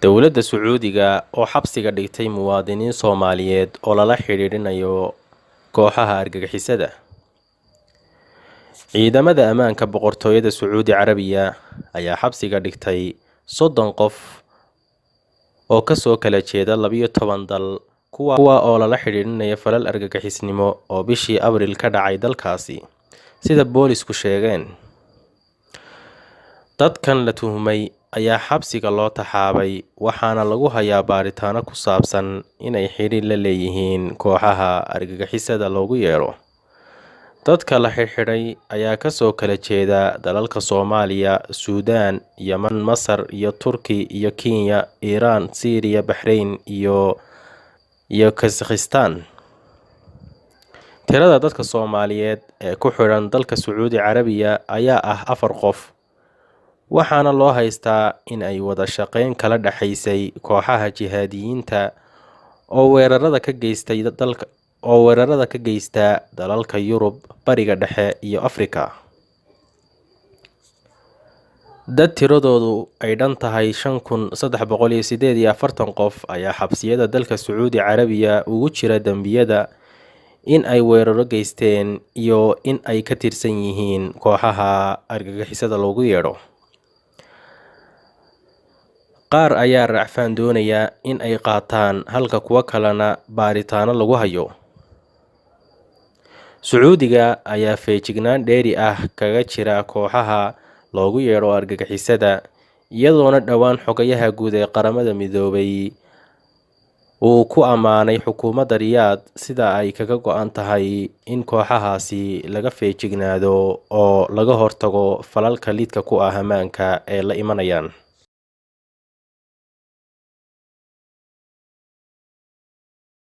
Dowladda Sacuudiga oo xabsiga dhigtay muwaadiniin Soomaaliyeed oo lala xiriirinayo kooxaha argagixisada. Ciidamada ammaanka boqortooyada Sacuudi Carabiya ayaa xabsiga dhigtay 30 qof oo ka soo kala jeeda 12 dal, kuwa oo lala xiriirinayo falal argagixisnimo oo bishii Abriil ka dhacay dalkaasi, sida boolisku sheegeen. Dadkan la tuhmay ayaa xabsiga loo taxaabay, waxaana lagu hayaa baaritaano ku saabsan inay xiriir la leeyihiin kooxaha argagixisada loogu yeero. Dadka la xirxiray ayaa ka soo kala jeeda dalalka Soomaaliya, Suudaan, Yaman, Masar iyo Turki iyo Kenya, Iiraan, Syria, Bahrain iyo Kazakhstan. Tirada dadka Soomaaliyeed ee ku xiran dalka Sacuudi Carabiya ayaa ah 4 qof, waxaana loo haystaa in ay wada shaqayn kala dhaxaysay kooxaha jihaadiyiinta oo weerarada ka geysta dalalka Yurub, Bariga Dhexe iyo Afrika. Dad tiradoodu ay dhan tahay 5,348 qof ayaa xabsiyada dalka Sacuudi Carabiya ugu jira dambiyada in ay weeraro geysteen iyo in ay ka tirsan yihiin kooxaha argagixisada loogu yeero. Qaar ayaa racfaan doonaya in ay qaataan, halka kuwa kalena baaritaano lagu hayo. Sacuudiga ayaa feejignaan dheeri ah kaga jira kooxaha loogu yeero argagixisada, iyadoona dhowaan xogayaha guud ee Qaramada Midoobay uu ku ammaanay xukuumadda Riyaadh sida ay kaga go'an tahay in kooxahaasi laga feejignaado oo laga hortago falalka lidka ku ah ammaanka ee la imanayaan.